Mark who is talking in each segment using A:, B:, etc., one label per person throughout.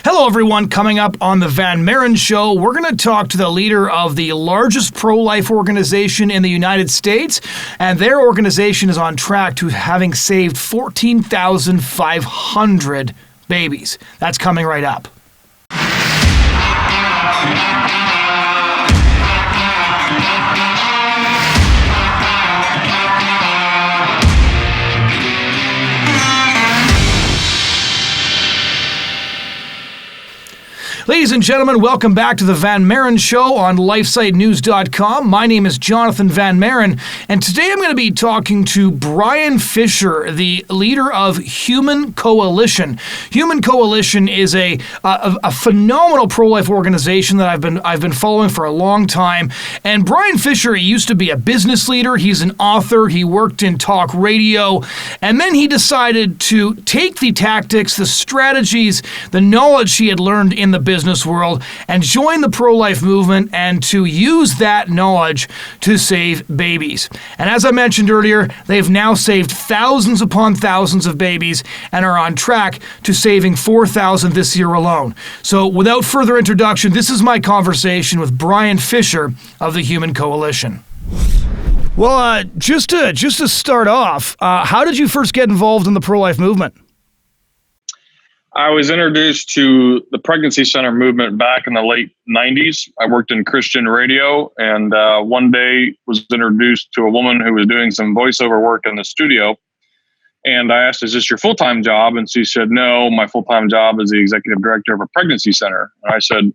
A: Hello, everyone. Coming up on the Van Maren Show, we're going to talk to the leader of the largest pro-life organization in the United States, and their organization is on track to having saved 14,500 babies. That's coming right up. Ladies and gentlemen, welcome back to the Van Maren Show on LifeSiteNews.com. My name is Jonathon Van Maren, and today I'm going to be talking to Brian Fischer, the leader of Human Coalition. Human Coalition is a phenomenal pro-life organization that I've been following for a long time. And Brian Fischer used to be a business leader. He's an author. He worked in talk radio, and then he decided to take the tactics, the strategies, the knowledge he had learned in the business world and join the pro-life movement and to use that knowledge to save babies. And as I mentioned earlier, they've now saved thousands upon thousands of babies and are on track to saving 4,000 this year alone. So without further introduction, this is my conversation with Brian Fischer of the Human Coalition. Well, just to start off, how did you first get involved in the pro-life movement?
B: I was introduced to the pregnancy center movement back in the late 90s. I worked in Christian radio, and one day was introduced to a woman who was doing some voiceover work in the studio. And I asked, "Is this your full-time job?" And she said, "No, my full-time job is the executive director of a pregnancy center." And I said,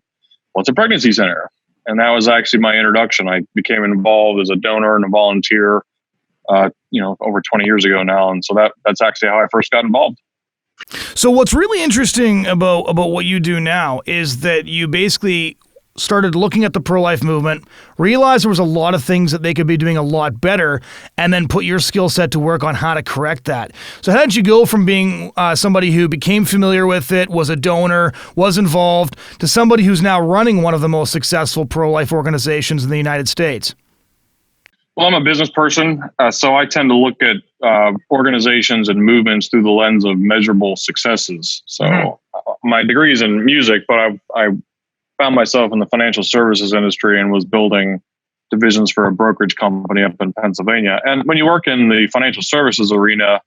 B: "What's a pregnancy center?" And that was actually my introduction. I became involved as a donor and a volunteer, over 20 years ago now. And so that's actually how I first got involved.
A: So what's really interesting about what you do now is that you basically started looking at the pro-life movement, realized there was a lot of things that they could be doing a lot better, and then put your skill set to work on how to correct that. So how did you go from being somebody who became familiar with it, was a donor, was involved, to somebody who's now running one of the most successful pro-life organizations in the United States?
B: Well, I'm a business person, so I tend to look at organizations and movements through the lens of measurable successes. So my degree is in music, but I found myself in the financial services industry and was building divisions for a brokerage company up in Pennsylvania. And when you work in the financial services arena,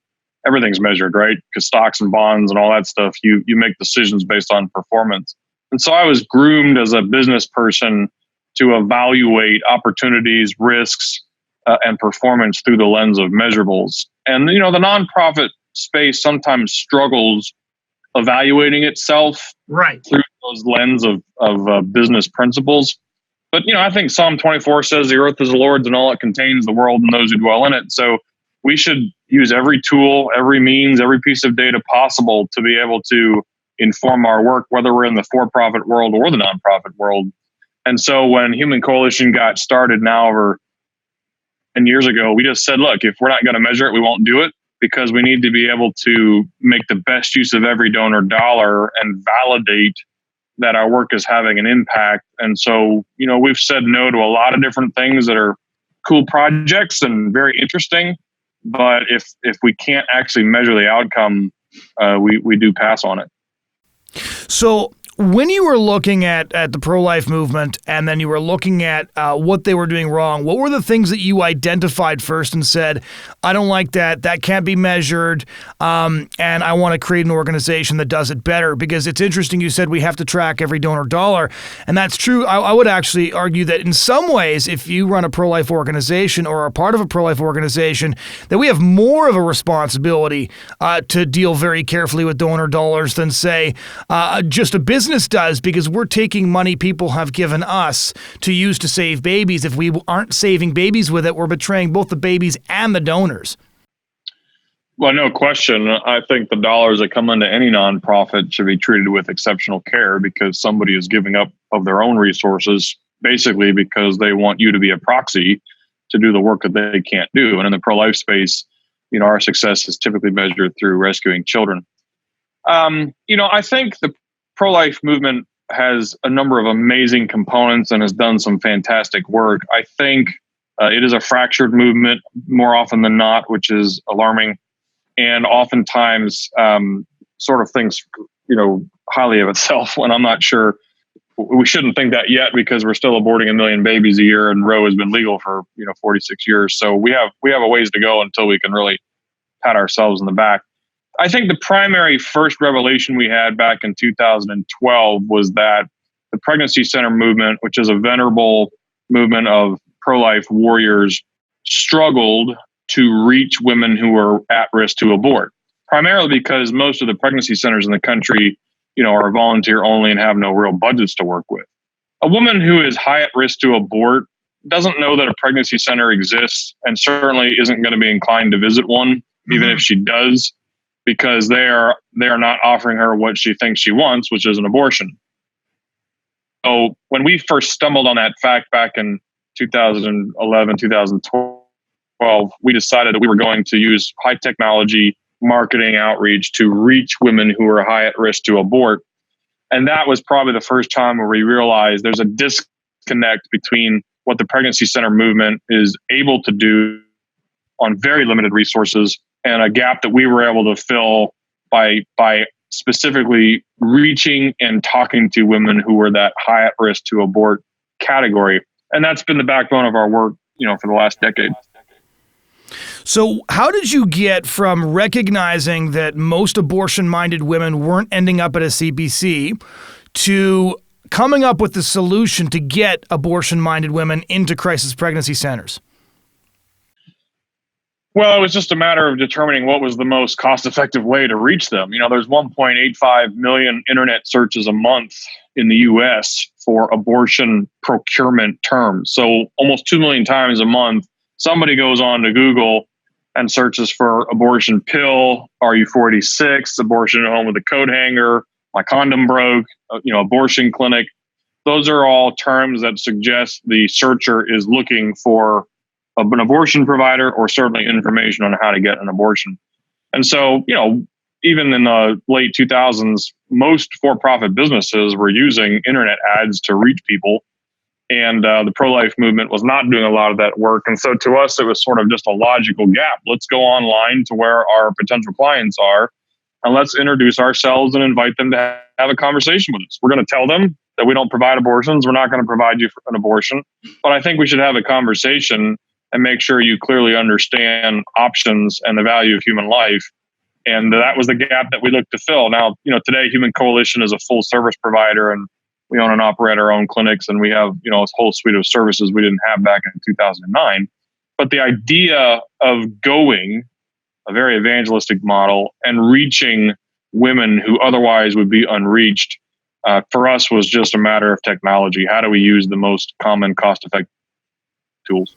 B: everything's measured, right? Because stocks and bonds and all that stuff, you make decisions based on performance. And so I was groomed as a business person to evaluate opportunities, risks, and performance through the lens of measurables. And, the nonprofit space sometimes struggles evaluating itself through those lens of business principles. But, I think Psalm 24 says the earth is the Lord's and all it contains, the world and those who dwell in it. So we should use every tool, every means, every piece of data possible to be able to inform our work, whether we're in the for-profit world or the nonprofit world. And so when Human Coalition got started now over 10 years ago, we just said, look, if we're not going to measure it, we won't do it, because we need to be able to make the best use of every donor dollar and validate that our work is having an impact. And so, we've said no to a lot of different things that are cool projects and very interesting. But if we can't actually measure the outcome, we do pass on it.
A: So when you were looking at the pro-life movement and then you were looking at what they were doing wrong, what were the things that you identified first and said, I don't like that, that can't be measured, and I want to create an organization that does it better? Because it's interesting, you said we have to track every donor dollar, and that's true. I would actually argue that in some ways, if you run a pro-life organization or are part of a pro-life organization, that we have more of a responsibility to deal very carefully with donor dollars than, say, just a business does, because we're taking money people have given us to use to save babies. If we aren't saving babies with it, we're betraying both the babies and the donors.
B: Well, no question. I think the dollars that come into any nonprofit should be treated with exceptional care, because somebody is giving up of their own resources, basically because they want you to be a proxy to do the work that they can't do. And in the pro-life space, our success is typically measured through rescuing children. I think the pro-life movement has a number of amazing components and has done some fantastic work. I think it is a fractured movement more often than not, which is alarming. And oftentimes sort of things highly of itself, when I'm not sure we shouldn't think that yet, because we're still aborting 1 million babies a year, and Roe has been legal for 46 years. So we have a ways to go until we can really pat ourselves in the back. I think the primary first revelation we had back in 2012 was that the pregnancy center movement, which is a venerable movement of pro-life warriors, struggled to reach women who are at risk to abort, primarily because most of the pregnancy centers in the country, are volunteer only and have no real budgets to work with. A woman who is high at risk to abort doesn't know that a pregnancy center exists, and certainly isn't going to be inclined to visit one, even if she does, because they are not offering her what she thinks she wants, which is an abortion. So when we first stumbled on that fact back in 2011, 2012, we decided that we were going to use high technology marketing outreach to reach women who are high at risk to abort. And that was probably the first time where we realized there's a disconnect between what the pregnancy center movement is able to do on very limited resources, and a gap that we were able to fill by specifically reaching and talking to women who were that high at risk to abort category. And that's been the backbone of our work, for the last decade.
A: So how did you get from recognizing that most abortion-minded women weren't ending up at a CPC to coming up with the solution to get abortion-minded women into crisis pregnancy centers?
B: Well, it was just a matter of determining what was the most cost-effective way to reach them. There's 1.85 million internet searches a month in the U.S. for abortion procurement terms. So almost 2 million times a month, somebody goes on to Google and searches for abortion pill, RU46, abortion at home with a coat hanger, my condom broke, abortion clinic. Those are all terms that suggest the searcher is looking for an abortion provider, or certainly information on how to get an abortion. And so, even in the late 2000s, most for-profit businesses were using internet ads to reach people. And the pro-life movement was not doing a lot of that work. And so to us, it was sort of just a logical gap. Let's go online to where our potential clients are, and let's introduce ourselves and invite them to have a conversation with us. We're going to tell them that we don't provide abortions. We're not going to provide you an abortion. But I think we should have a conversation and make sure you clearly understand options and the value of human life. And that was the gap that we looked to fill. Now, today, Human Coalition is a full service provider, and we own and operate our own clinics, and we have, a whole suite of services we didn't have back in 2009. But the idea of going a very evangelistic model and reaching women who otherwise would be unreached, for us was just a matter of technology. How do we use the most common cost-effective tools?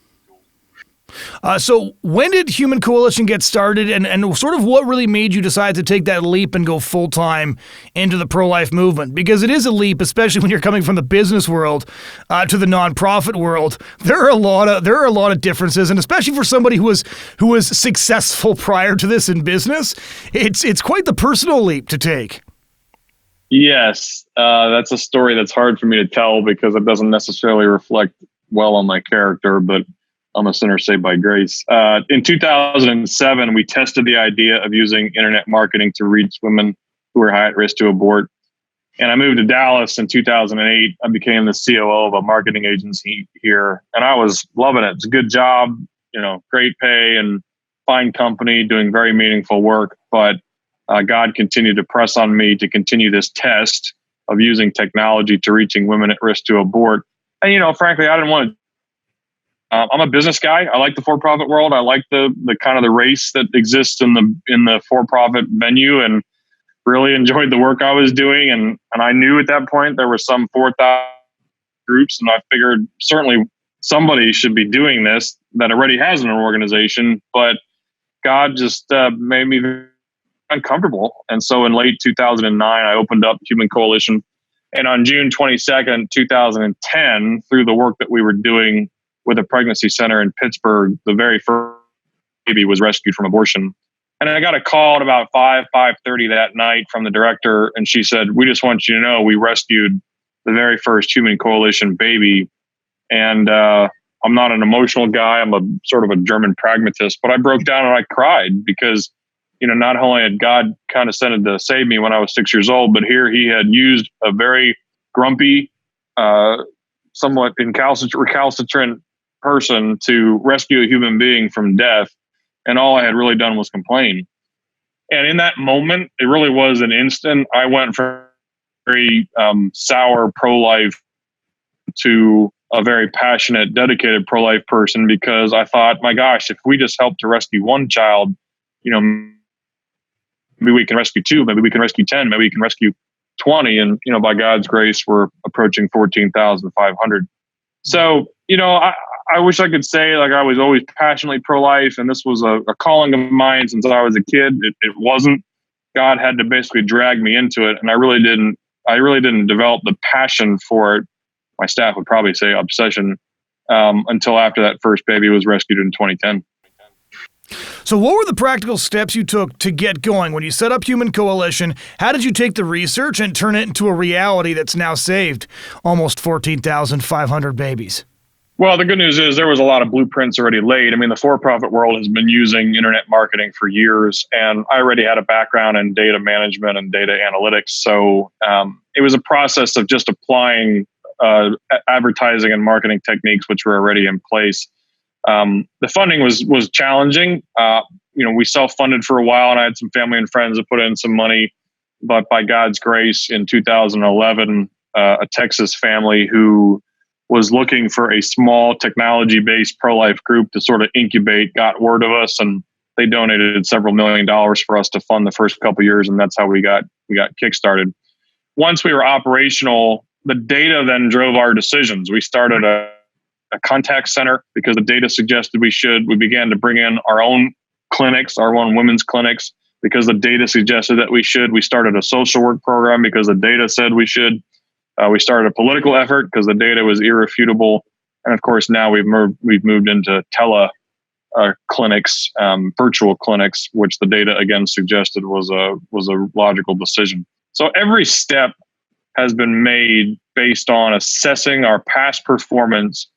A: So when did Human Coalition get started, and sort of what really made you decide to take that leap and go full-time into the pro-life movement? Because it is a leap, especially when you're coming from the business world to the nonprofit world. There are a lot of differences, and especially for somebody who was successful prior to this in business, it's quite the personal leap to take. Yes,
B: that's a story that's hard for me to tell because it doesn't necessarily reflect well on my character, but I'm a sinner saved by grace. In 2007, we tested the idea of using internet marketing to reach women who are high at risk to abort. And I moved to Dallas in 2008. I became the COO of a marketing agency here, and I was loving it. It's a good job, great pay and fine company, doing very meaningful work. But God continued to press on me to continue this test of using technology to reaching women at risk to abort. And, frankly, I didn't want to. I'm a business guy. I like the for-profit world. I like the kind of the race that exists in the for-profit venue, and really enjoyed the work I was doing. And I knew at that point there were some 4,000 groups, and I figured certainly somebody should be doing this that already has an organization. But God just made me very uncomfortable. And so in late 2009, I opened up Human Coalition. And on June 22nd, 2010, through the work that we were doing with a pregnancy center in Pittsburgh, the very first baby was rescued from abortion. And I got a call at about 5:30 that night from the director, and she said, "We just want you to know we rescued the very first Human Coalition baby." And I'm not an emotional guy. I'm a sort of a German pragmatist, but I broke down and I cried because, not only had God condescended to save me when I was 6 years old, but here he had used a very grumpy, somewhat recalcitrant person to rescue a human being from death. And all I had really done was complain. And in that moment, it really was an instant. I went from very sour pro-life to a very passionate, dedicated pro-life person, because I thought, my gosh, if we just help to rescue one child, maybe we can rescue 2, maybe we can rescue 10, maybe we can rescue 20. And, by God's grace, we're approaching 14,500. So, I wish I could say like I was always passionately pro-life and this was a calling of mine since I was a kid. It wasn't. God had to basically drag me into it. And I really didn't develop the passion for it. My staff would probably say obsession, until after that first baby was rescued in 2010.
A: So what were the practical steps you took to get going? When you set up Human Coalition, how did you take the research and turn it into a reality that's now saved almost 14,500 babies?
B: Well, the good news is there was a lot of blueprints already laid. I mean, the for-profit world has been using internet marketing for years, and I already had a background in data management and data analytics. So it was a process of just applying advertising and marketing techniques, which were already in place. The funding was challenging. We self-funded for a while, and I had some family and friends that put in some money. But by God's grace, in 2011, a Texas family who was looking for a small technology-based pro-life group to sort of incubate got word of us, and they donated several $1 million for us to fund the first couple of years, and that's how we got kickstarted. Once we were operational, the data then drove our decisions. We started a contact center because the data suggested we should. We began to bring in our own clinics, our own women's clinics, because the data suggested that we should. We started a social work program because the data said we should. We started a political effort because the data was irrefutable. And of course, now we've moved into clinics, virtual clinics, which the data again suggested was a logical decision. So every step has been made based on assessing our past performance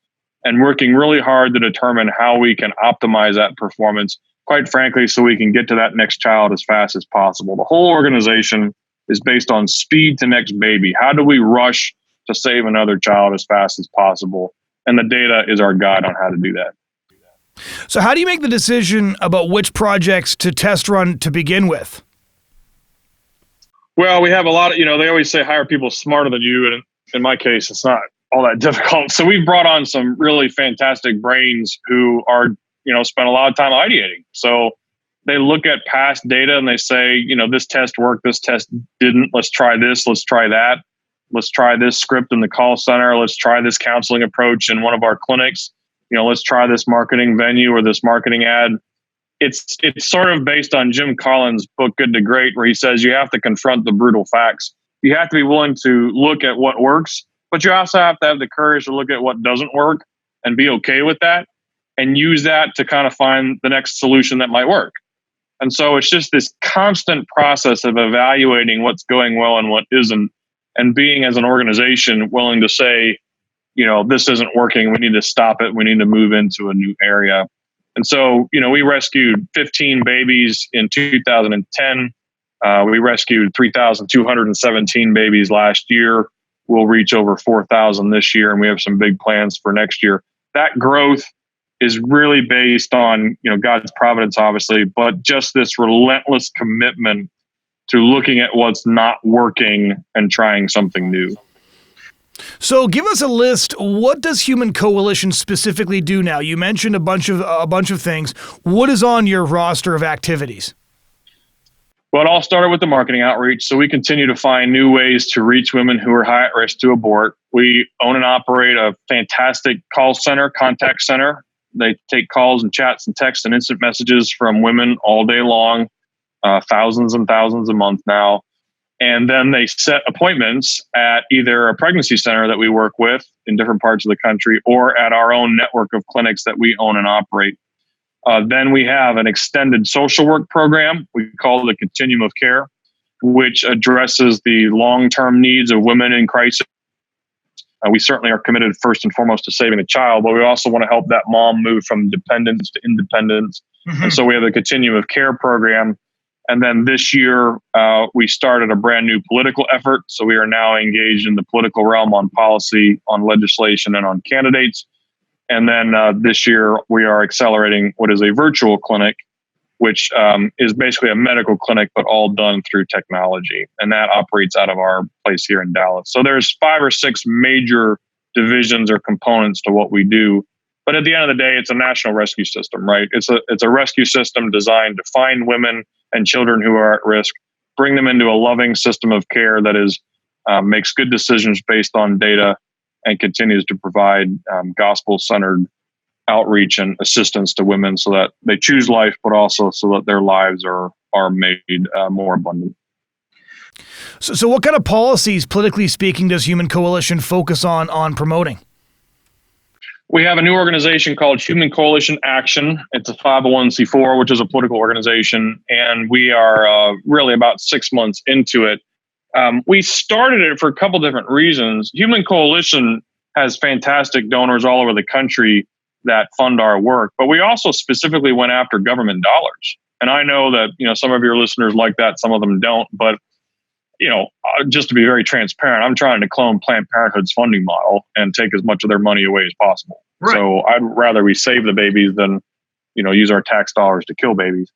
B: and working really hard to determine how we can optimize that performance, quite frankly, so we can get to that next child as fast as possible. The whole organization is based on speed to next baby. How do we rush to save another child as fast as possible? And the data is our guide on how to do that.
A: So how do you make the decision about which projects to test run to begin with?
B: Well, we have a lot of, they always say hire people smarter than you. And in my case, it's not all that difficult. So we've brought on some really fantastic brains who are, spend a lot of time ideating. So they look at past data and they say, this test worked, this test didn't. Let's try this. Let's try that. Let's try this script in the call center. Let's try this counseling approach in one of our clinics. Let's try this marketing venue or this marketing ad. It's sort of based on Jim Collins' book, Good to Great, where he says you have to confront the brutal facts. You have to be willing to look at what works, but you also have to have the courage to look at what doesn't work and be okay with that and use that to kind of find the next solution that might work. And so it's just this constant process of evaluating what's going well and what isn't, and being as an organization willing to say, this isn't working. We need to stop it. We need to move into a new area. And so, we rescued 15 babies in 2010. We rescued 3,217 babies last year. We'll reach over 4,000 this year, and we have some big plans for next year. That growth is really based on, God's providence, obviously, but just this relentless commitment to looking at what's not working and trying something new.
A: So give us a list. What does Human Coalition specifically do now? You mentioned a bunch of things. What is on your roster of activities?
B: Well, it all started with the marketing outreach. So we continue to find new ways to reach women who are high at risk to abort. We own and operate a fantastic call center, contact center. They take calls and chats and texts and instant messages from women all day long, thousands and thousands a month now. And then they set appointments at either a pregnancy center that we work with in different parts of the country or at our own network of clinics that we own and operate. Then we have an extended social work program. We call it the Continuum of Care, which addresses the long-term needs of women in crisis. We certainly are committed first and foremost to saving a child, but we also want to help that mom move from dependence to independence. Mm-hmm. And so we have the Continuum of Care program. And then this year, we started a brand new political effort. So we are now engaged in the political realm on policy, on legislation, and on candidates. And then this year, we are accelerating what is a virtual clinic, which is basically a medical clinic, but all done through technology. And that operates out of our place here in Dallas. So there's 5 or 6 major divisions or components to what we do. But at the end of the day, it's a national rescue system, right? It's a rescue system designed to find women and children who are at risk, bring them into a loving system of care that is makes good decisions based on data, and continues to provide gospel-centered outreach and assistance to women so that they choose life, but also so that their lives are made more abundant.
A: So what kind of policies, politically speaking, does Human Coalition focus on promoting?
B: We have a new organization called Human Coalition Action. It's a 501c4, which is a political organization, and we are really about 6 months into it. We started it for a couple different reasons. Human Coalition has fantastic donors all over the country that fund our work, but we also specifically went after government dollars. And I know that some of your listeners like that, some of them don't, but just to be very transparent, I'm trying to clone Planned Parenthood's funding model and take as much of their money away as possible. Right. So I'd rather we save the babies than, use our tax dollars to kill babies.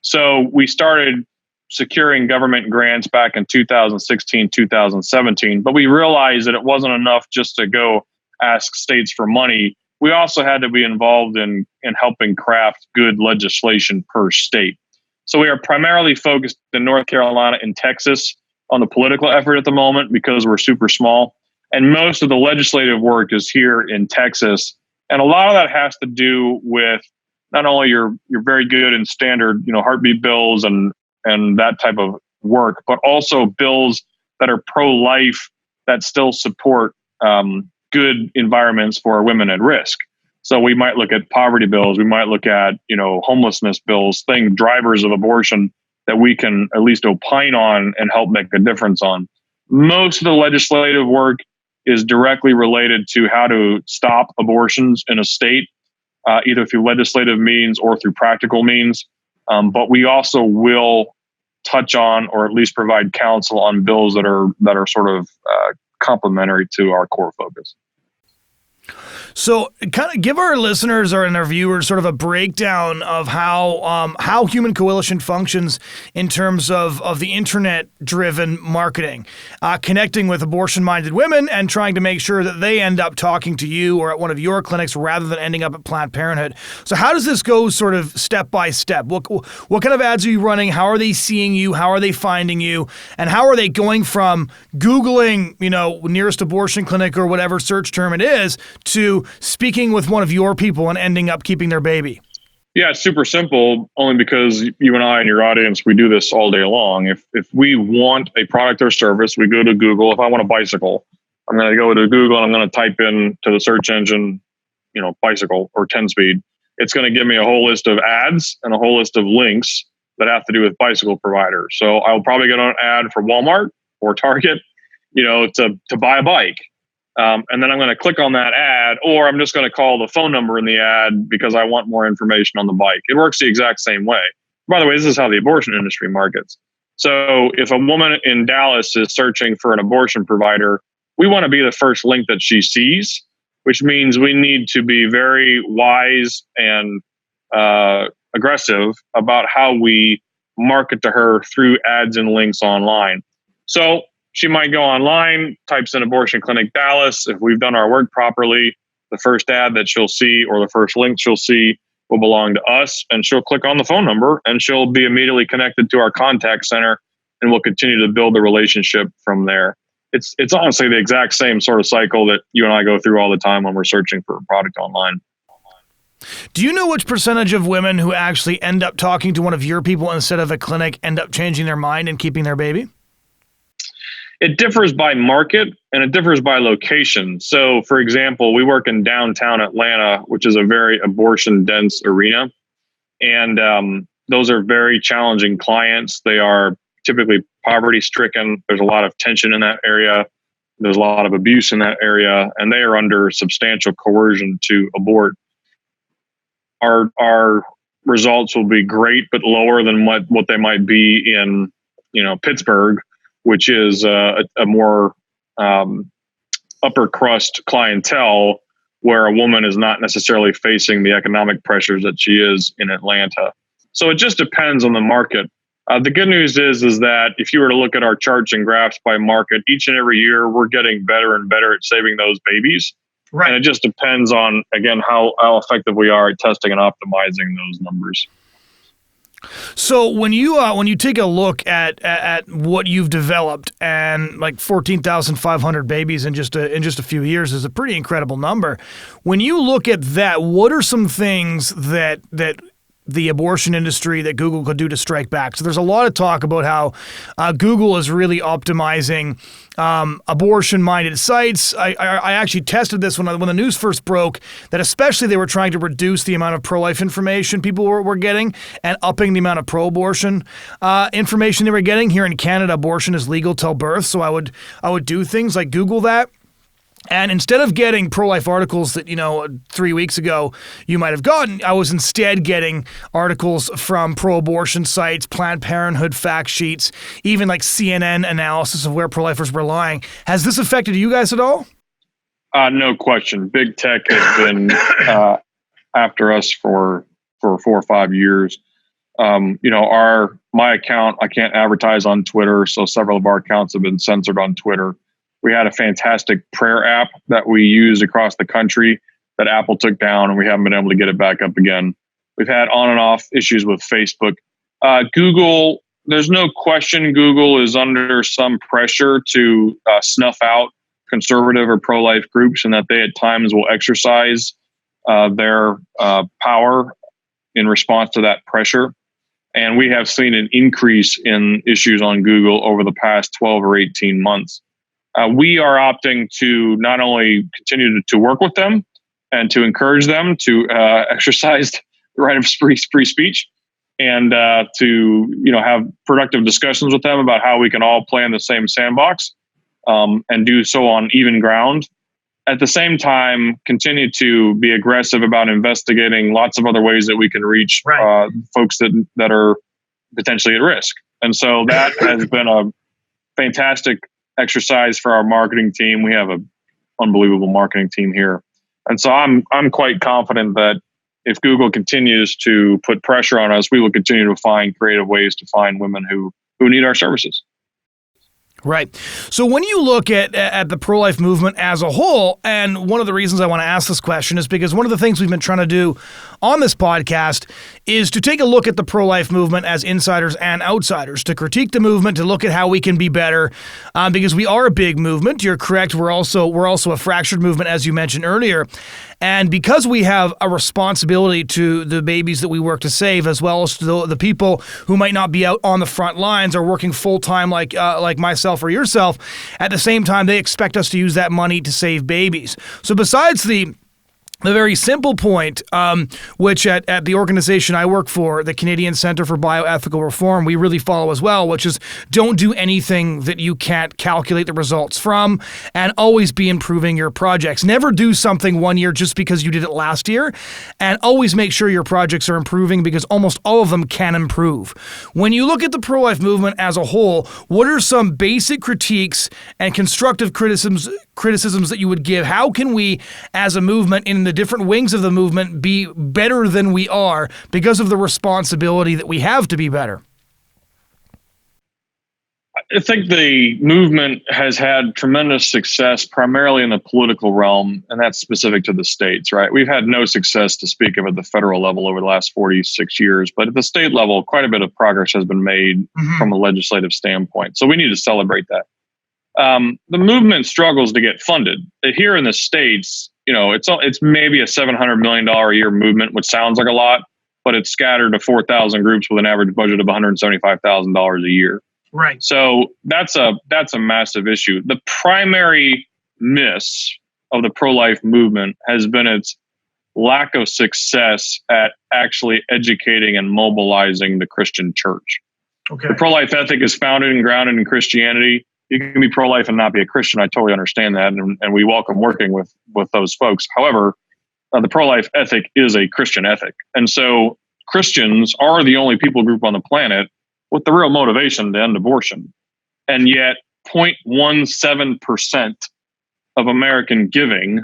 B: So we started securing government grants back in 2016, 2017, but we realized that it wasn't enough just to go ask states for money. We also had to be involved in helping craft good legislation per state. So we are primarily focused in North Carolina and Texas on the political effort at the moment because we're super small. And most of the legislative work is here in Texas. And a lot of that has to do with not only your very good and standard, heartbeat bills and that type of work, but also bills that are pro-life that still support good environments for women at risk. So we might look at poverty bills. We might look at, homelessness bills, drivers of abortion that we can at least opine on and help make a difference on. Most of the legislative work is directly related to how to stop abortions in a state, either through legislative means or through practical means. But we also will touch on, or at least provide counsel on bills that are sort of complementary to our core focus.
A: So kind of give our listeners and our viewers sort of a breakdown of how Human Coalition functions in terms of the internet-driven marketing, connecting with abortion-minded women and trying to make sure that they end up talking to you or at one of your clinics rather than ending up at Planned Parenthood. So how does this go sort of step by step? What kind of ads are you running? How are they seeing you? How are they finding you? And how are they going from Googling, nearest abortion clinic or whatever search term it is to speaking with one of your people and ending up keeping their baby?
B: Yeah, it's super simple, only because you and I and your audience, we do this all day long. If we want a product or service, we go to Google. If I want a bicycle, I'm going to go to Google and I'm going to type in to the search engine, bicycle or 10-speed. It's going to give me a whole list of ads and a whole list of links that have to do with bicycle providers. So I'll probably get on an ad for Walmart or Target, to buy a bike. And then I'm going to click on that ad, or I'm just going to call the phone number in the ad because I want more information on the bike. It works the exact same way. By the way, this is how the abortion industry markets. So if a woman in Dallas is searching for an abortion provider, we want to be the first link that she sees, which means we need to be very wise and aggressive about how we market to her through ads and links online. So she might go online, types in abortion clinic Dallas. If we've done our work properly, the first ad that she'll see or the first link she'll see will belong to us, and she'll click on the phone number and she'll be immediately connected to our contact center, and we'll continue to build the relationship from there. It's honestly the exact same sort of cycle that you and I go through all the time when we're searching for a product online.
A: Do you know which percentage of women who actually end up talking to one of your people instead of a clinic end up changing their mind and keeping their baby?
B: It differs by market and it differs by location. So, for example, we work in downtown Atlanta, which is a very abortion-dense arena. And those are very challenging clients. They are typically poverty-stricken. There's a lot of tension in that area. There's a lot of abuse in that area. And they are under substantial coercion to abort. Our results will be great, but lower than what they might be in, Pittsburgh, which is a more upper crust clientele, where a woman is not necessarily facing the economic pressures that she is in Atlanta. So it just depends on the market. The good news is that if you were to look at our charts and graphs by market, each and every year we're getting better and better at saving those babies.
A: Right.
B: And it just depends on, again, how effective we are at testing and optimizing those numbers.
A: So when you take a look at what you've developed, and like 14,500 babies in just a few years is a pretty incredible number. When you look at that, what are some things that the abortion industry that Google could do to strike back? So there's a lot of talk about how Google is really optimizing abortion-minded sites. I actually tested this when the news first broke, that especially they were trying to reduce the amount of pro-life information people were getting and upping the amount of pro-abortion information they were getting. Here in Canada, abortion is legal till birth, so I would do things like Google that. And instead of getting pro-life articles that, 3 weeks ago you might have gotten, I was instead getting articles from pro-abortion sites, Planned Parenthood fact sheets, even like CNN analysis of where pro-lifers were lying. Has this affected you guys at all?
B: No question. Big tech has been after us for 4 or 5 years. My account, I can't advertise on Twitter, so several of our accounts have been censored on Twitter. We had a fantastic prayer app that we used across the country that Apple took down, and we haven't been able to get it back up again. We've had on and off issues with Facebook. Google, there's no question Google is under some pressure to snuff out conservative or pro-life groups, and that they at times will exercise their power in response to that pressure. And we have seen an increase in issues on Google over the past 12 or 18 months. We are opting to not only continue to work with them and to encourage them to exercise the right of free speech, and to have productive discussions with them about how we can all play in the same sandbox, and do so on even ground. At the same time, continue to be aggressive about investigating lots of other ways that we can reach folks that are potentially at risk. And so that has been a fantastic exercise for our marketing team. We have an unbelievable marketing team here. And so I'm quite confident that if Google continues to put pressure on us, we will continue to find creative ways to find women who need our services.
A: Right. So when you look at the pro-life movement as a whole, and one of the reasons I want to ask this question is because one of the things we've been trying to do on this podcast is to take a look at the pro-life movement as insiders and outsiders, to critique the movement, to look at how we can be better, because we are a big movement. You're correct. We're also a fractured movement, as you mentioned earlier. And because we have a responsibility to the babies that we work to save, as well as to the people who might not be out on the front lines or working full-time like myself or yourself, at the same time, they expect us to use that money to save babies. So besides the very simple point, which at the organization I work for, the Canadian Centre for Bioethical Reform, we really follow as well, which is don't do anything that you can't calculate the results from, and always be improving your projects. Never do something one year just because you did it last year, and always make sure your projects are improving, because almost all of them can improve. When you look at the pro-life movement as a whole, what are some basic critiques and constructive criticisms that you would give? How can we, as a movement in the different wings of the movement, be better than we are because of the responsibility that we have to be better?
B: I think the movement has had tremendous success primarily in the political realm, and that's specific to the states, right? We've had no success to speak of at the federal level over the last 46 years, but at the state level, quite a bit of progress has been made from a legislative standpoint. So we need to celebrate that. The movement struggles to get funded. Here in the States, it's maybe a $700 million a year movement, which sounds like a lot, but it's scattered to 4,000 groups with an average budget of $175,000 a year.
A: Right.
B: So that's a massive issue. The primary miss of the pro-life movement has been its lack of success at actually educating and mobilizing the Christian church.
A: Okay.
B: The pro-life ethic is founded and grounded in Christianity. You can be pro-life and not be a Christian. I totally understand that, and we welcome working with those folks. However, the pro-life ethic is a Christian ethic. And so Christians are the only people group on the planet with the real motivation to end abortion. And yet 0.17% of American giving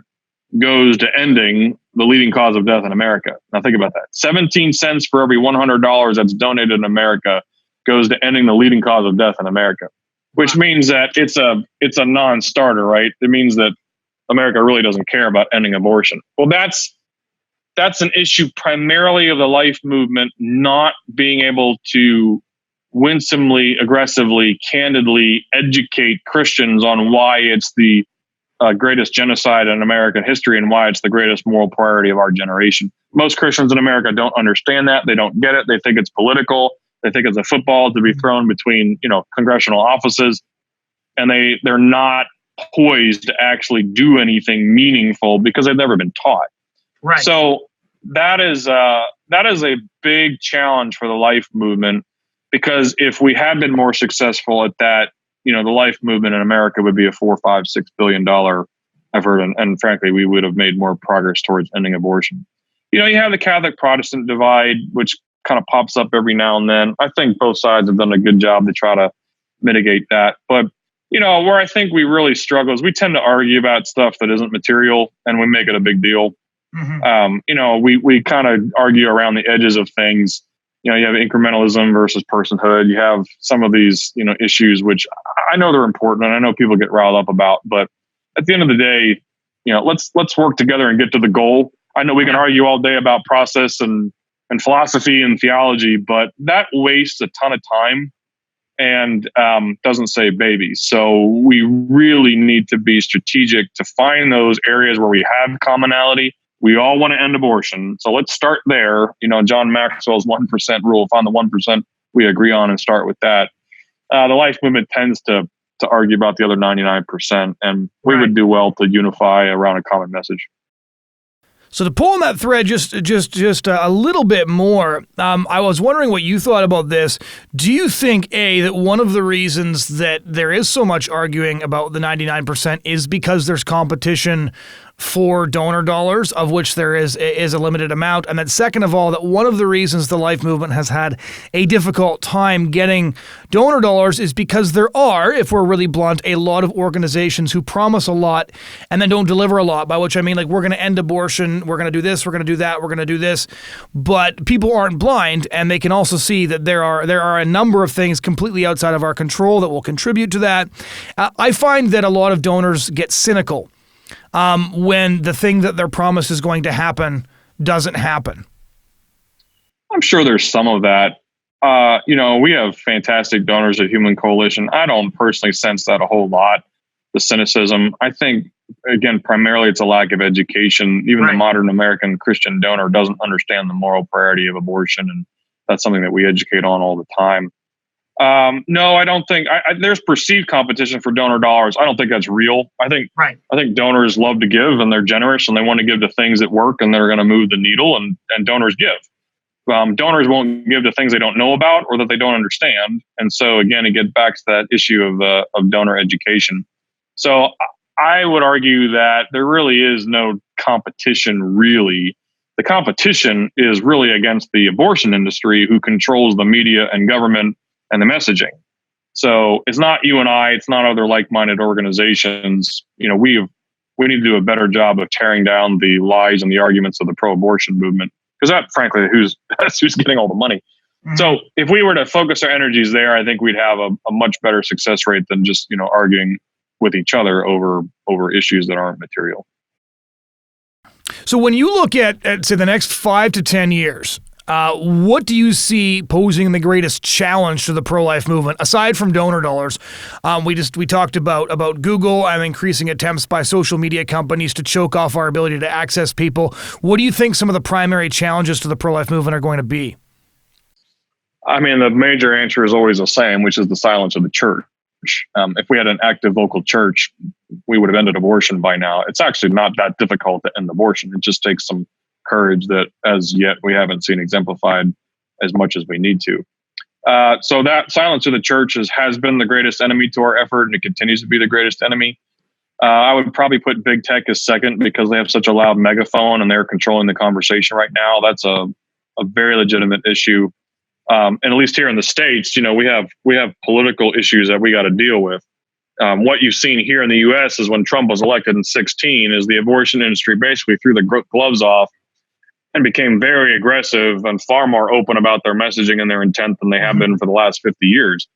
B: goes to ending the leading cause of death in America. Now think about that. 17 cents for every $100 that's donated in America goes to ending the leading cause of death in America, which means that it's a non-starter, right? It means that America really doesn't care about ending abortion. Well, that's an issue primarily of the life movement not being able to winsomely, aggressively, candidly educate Christians on why it's the greatest genocide in American history and why it's the greatest moral priority of our generation. Most Christians in America don't understand that. They don't get it. They think it's political. They think it's a football to be thrown between, congressional offices, and they're not poised to actually do anything meaningful because they've never been taught.
A: Right.
B: So that is a big challenge for the life movement, because if we had been more successful at that, the life movement in America would be a $4, $5, $6 billion effort, and frankly, we would have made more progress towards ending abortion. You have the Catholic Protestant divide, which kind of pops up every now and then. I think both sides have done a good job to try to mitigate that. But, where I think we really struggle is we tend to argue about stuff that isn't material and we make it a big deal. Mm-hmm. We kind of argue around the edges of things. You have incrementalism versus personhood. You have some of these, issues, which I know they're important and I know people get riled up about, but at the end of the day, let's work together and get to the goal. I know we can argue all day about process and philosophy and theology, but that wastes a ton of time and doesn't save babies. So we really need to be strategic to find those areas where we have commonality. We all want to end abortion. So let's start there. John Maxwell's 1% rule, find the 1% we agree on and start with that. The life movement tends to argue about the other 99%, and we would do well to unify around a common message.
A: So to pull on that thread just a little bit more, I was wondering what you thought about this. Do you think, A, that one of the reasons that there is so much arguing about the 99% is because there's competition for donor dollars, of which there is a limited amount, and that second of all, that one of the reasons the life movement has had a difficult time getting donor dollars is because there are, if we're really blunt, a lot of organizations who promise a lot and then don't deliver a lot, by which I mean, like, we're going to end abortion, we're going to do this, we're going to do that, we're going to do this, but people aren't blind, and they can also see that there are a number of things completely outside of our control that will contribute to that. I find that a lot of donors get cynical when the thing that they're promised is going to happen doesn't happen.
B: I'm sure there's some of that. We have fantastic donors at Human Coalition. I don't personally sense that a whole lot, the cynicism. I think, again, primarily it's a lack of education. Even the modern American Christian donor doesn't understand the moral priority of abortion, and that's something that we educate on all the time. No, I don't think there's perceived competition for donor dollars. I don't think that's real. I think donors love to give and they're generous and they want to give to things that work and they're going to move the needle, and donors give. Donors won't give to things they don't know about or that they don't understand. And so again, it gets back to that issue of donor education. So I would argue that there really is no competition really. The competition is really against the abortion industry, who controls the media and government and the messaging. So it's not you and I, it's not other like-minded organizations. We need to do a better job of tearing down the lies and the arguments of the pro-abortion movement, because that, frankly, that's who's getting all the money. Mm-hmm. So if we were to focus our energies there, I think we'd have a much better success rate than just, arguing with each other over issues that aren't material.
A: So when you look at say, the next 5 to 10 years, what do you see posing the greatest challenge to the pro-life movement, aside from donor dollars? We talked about Google and increasing attempts by social media companies to choke off our ability to access people. What do you think some of the primary challenges to the pro-life movement are going to be?
B: I mean, the major answer is always the same, which is the silence of the church. If we had an active local church, we would have ended abortion by now. It's actually not that difficult to end abortion. It just takes some courage that as yet we haven't seen exemplified as much as we need to. So that silence of the church has been the greatest enemy to our effort, and it continues to be the greatest enemy. I would probably put big tech as second, because they have such a loud megaphone and they're controlling the conversation right now. That's a a very legitimate issue. And at least here in the States, we have political issues that we got to deal with. What you've seen here in the U.S. is when Trump was elected in 2016, is the abortion industry basically threw the gloves off and became very aggressive and far more open about their messaging and their intent than they have been for the last 50 years.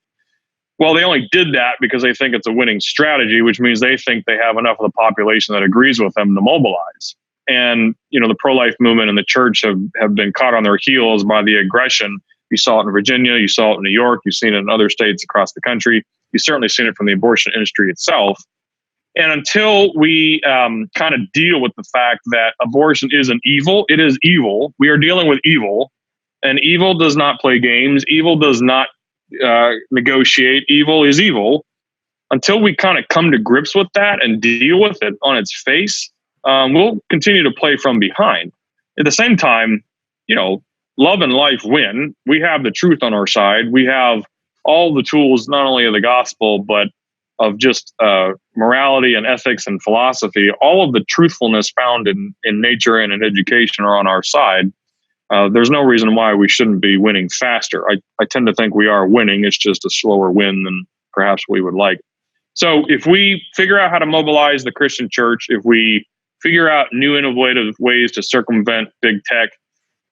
B: Well, they only did that because they think it's a winning strategy, which means they think they have enough of the population that agrees with them to mobilize. And, the pro-life movement and the church have been caught on their heels by the aggression. You saw it in Virginia, you saw it in New York, you've seen it in other states across the country. You've certainly seen it from the abortion industry itself. And until we kind of deal with the fact that abortion isn't evil, it is evil. We are dealing with evil, and evil does not play games. Evil does not negotiate. Evil is evil. Until we kind of come to grips with that and deal with it on its face, we'll continue to play from behind. At the same time, love and life win. We have the truth on our side. We have all the tools, not only of the gospel, but of just morality and ethics and philosophy. All of the truthfulness found in nature and in education are on our side. There's no reason why we shouldn't be winning faster. I tend to think we are winning. It's just a slower win than perhaps we would like. So if we figure out how to mobilize the Christian church, if we figure out new innovative ways to circumvent big tech,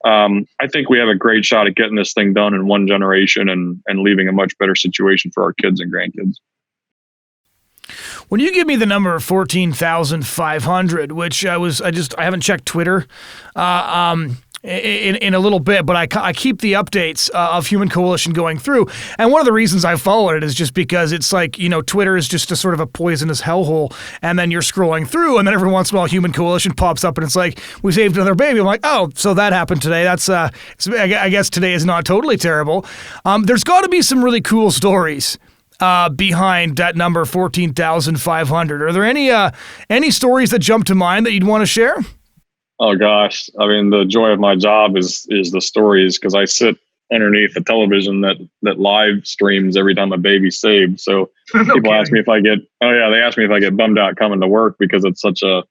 B: I think we have a great shot at getting this thing done in one generation and leaving a much better situation for our kids and grandkids.
A: When you give me the number 14,500, which I haven't checked Twitter in a little bit, but I keep the updates of Human Coalition going through. And one of the reasons I followed it is just because it's like, Twitter is just a sort of a poisonous hellhole. And then you're scrolling through, and then every once in a while Human Coalition pops up and it's like, we saved another baby. I'm like, oh, so that happened today. That's I guess today is not totally terrible. There's got to be some really cool stories behind that number 14,500. Are there any stories that jump to mind that you'd want to share?
B: Oh gosh, I mean, the joy of my job is the stories, because I sit underneath a television that live streams every time a baby's saved. So people ask me if I get bummed out coming to work because it's such a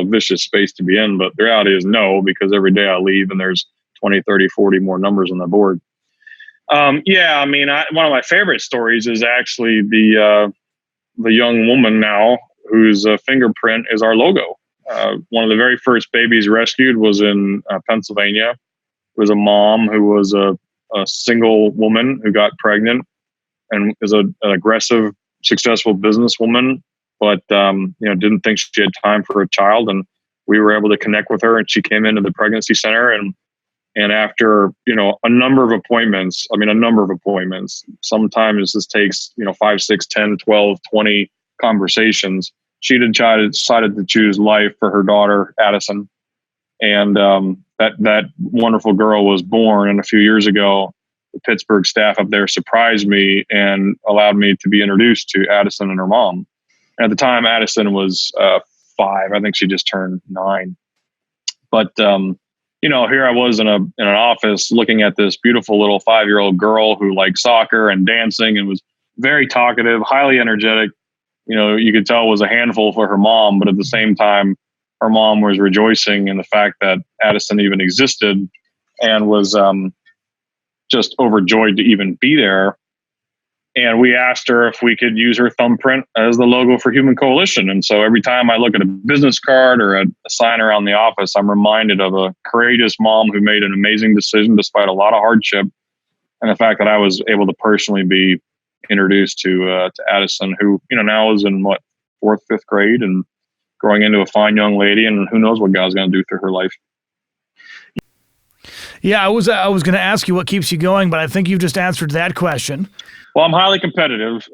B: vicious space to be in. But the reality is no, because every day I leave and there's 20, 30, 40 more numbers on the board. One of my favorite stories is actually the young woman now whose fingerprint is our logo. One of the very first babies rescued was in Pennsylvania. It was a mom who was a single woman who got pregnant and is an aggressive, successful businesswoman, but didn't think she had time for a child. And we were able to connect with her, and she came into the pregnancy center. And after a number of appointments, sometimes this takes 5, 6, 10, 12, 20 conversations. She decided to choose life for her daughter, Addison. And that wonderful girl was born. And a few years ago, the Pittsburgh staff up there surprised me and allowed me to be introduced to Addison and her mom. And at the time, Addison was 5. I think she just turned 9. But, here I was in an office looking at this beautiful little 5-year-old girl who liked soccer and dancing and was very talkative, highly energetic. You could tell it was a handful for her mom, but at the same time, her mom was rejoicing in the fact that Addison even existed and was just overjoyed to even be there. And we asked her if we could use her thumbprint as the logo for Human Coalition. And so every time I look at a business card or a sign around the office, I'm reminded of a courageous mom who made an amazing decision despite a lot of hardship. And the fact that I was able to personally be introduced to Addison, who now is in 4th, 5th grade and growing into a fine young lady, and who knows what God's going to do through her life.
A: Yeah, I was going to ask you what keeps you going, but I think you've just answered that question.
B: Well, I'm highly competitive.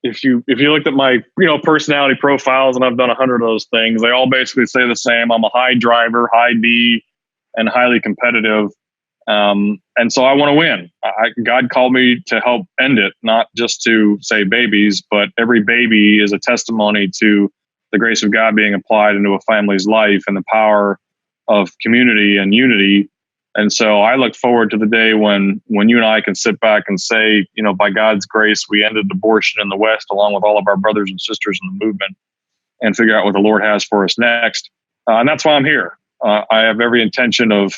B: If you looked at my personality profiles, and I've done 100 of those things, they all basically say the same. I'm a high driver, high D, and highly competitive. And so I want to win. God called me to help end it, not just to save babies, but every baby is a testimony to the grace of God being applied into a family's life and the power of community and unity. And so I look forward to the day when you and I can sit back and say, by God's grace, we ended abortion in the West, along with all of our brothers and sisters in the movement, and figure out what the Lord has for us next. And that's why I'm here. I have every intention of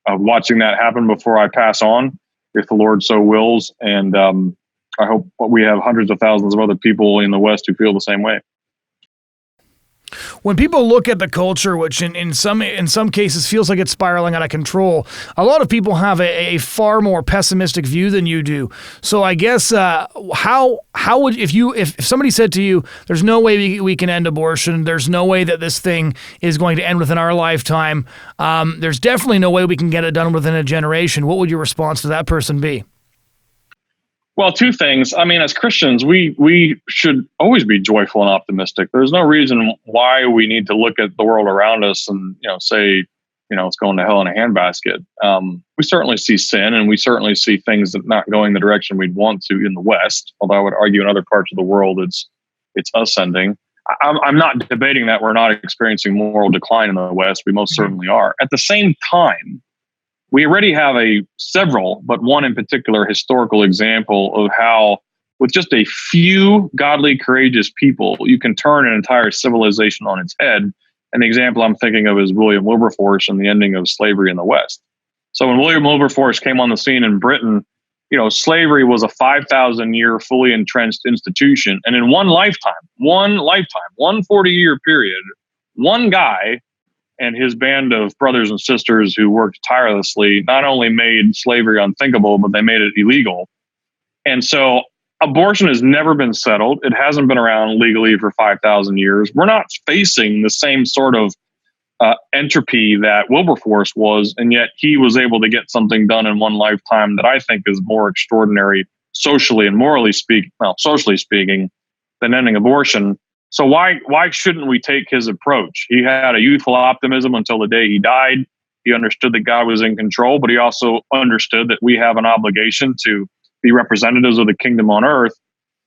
B: watching that happen before I pass on, if the Lord so wills. And I hope we have hundreds of thousands of other people in the West who feel the same way.
A: When people look at the culture, which in some cases feels like it's spiraling out of control, a lot of people have a far more pessimistic view than you do. So I guess how would if somebody said to you, "There's no way we can end abortion. There's no way that this thing is going to end within our lifetime. There's definitely no way we can get it done within a generation." What would your response to that person be?
B: Well, two things. I mean, as Christians, we should always be joyful and optimistic. There's no reason why we need to look at the world around us and, say, it's going to hell in a handbasket. We certainly see sin, and we certainly see things that not going the direction we'd want to in the West. Although I would argue in other parts of the world, it's ascending. I'm not debating that we're not experiencing moral decline in the West. We most certainly are. At the same time, we already have several, but one in particular, historical example of how, with just a few godly, courageous people, you can turn an entire civilization on its head. And the example I'm thinking of is William Wilberforce and the ending of slavery in the West. So when William Wilberforce came on the scene in Britain, slavery was a 5,000-year fully entrenched institution. And in one 40-year period, one guy and his band of brothers and sisters who worked tirelessly not only made slavery unthinkable, but they made it illegal. And so abortion has never been settled. It hasn't been around legally for 5,000 years. We're not facing the same sort of entropy that Wilberforce was, and yet he was able to get something done in one lifetime that I think is more extraordinary socially and morally socially speaking, than ending abortion. So why shouldn't we take his approach? He had a youthful optimism until the day he died. He understood that God was in control, but he also understood that we have an obligation to be representatives of the kingdom on earth.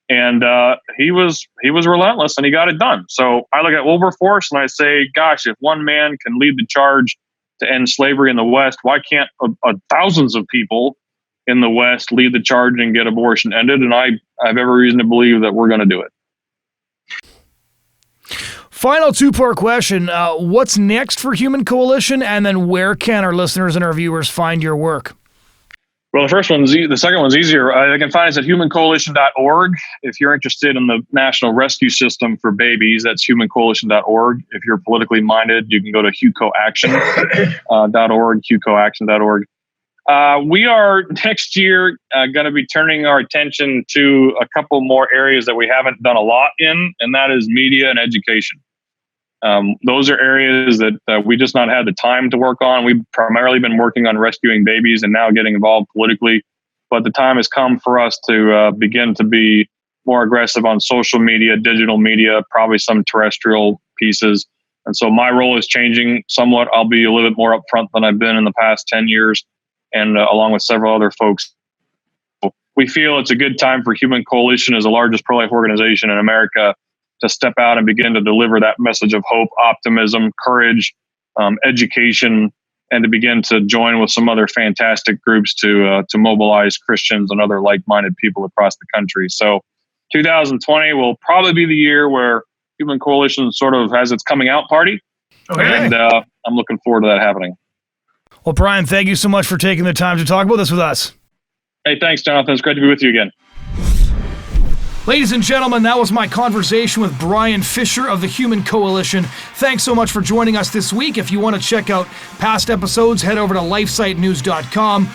B: And he was relentless, and he got it done. So I look at Wilberforce and I say, gosh, if one man can lead the charge to end slavery in the West, why can't thousands of people in the West lead the charge and get abortion ended? And I have every reason to believe that we're going to do it.
A: Final two-part question. What's next for Human Coalition? And then where can our listeners and our viewers find your work?
B: Well, the second one's easier. They can find us at humancoalition.org. If you're interested in the national rescue system for babies, that's humancoalition.org. If you're politically minded, you can go to hucoaction.org, hucoaction.org. We are next year going to be turning our attention to a couple more areas that we haven't done a lot in, and that is media and education. Those are areas that we just not had the time to work on. We've primarily been working on rescuing babies and now getting involved politically, but the time has come for us to begin to be more aggressive on social media, digital media, probably some terrestrial pieces. And so my role is changing somewhat. I'll be a little bit more upfront than I've been in the past 10 years. And along with several other folks, we feel it's a good time for Human Coalition as the largest pro-life organization in America to step out and begin to deliver that message of hope, optimism, courage, education, and to begin to join with some other fantastic groups to mobilize Christians and other like-minded people across the country. So 2020 will probably be the year where Human Coalition sort of has its coming out party. Okay. And I'm looking forward to that happening.
A: Well, Brian, thank you so much for taking the time to talk about this with us.
B: Hey, thanks, Jonathan. It's great to be with you again.
A: Ladies and gentlemen, that was my conversation with Brian Fischer of the Human Coalition. Thanks so much for joining us this week. If you want to check out past episodes, head over to lifesitenews.com.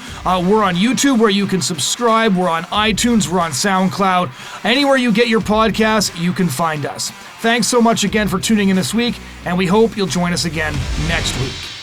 A: We're on YouTube where you can subscribe. We're on iTunes. We're on SoundCloud. Anywhere you get your podcasts, you can find us. Thanks so much again for tuning in this week, and we hope you'll join us again next week.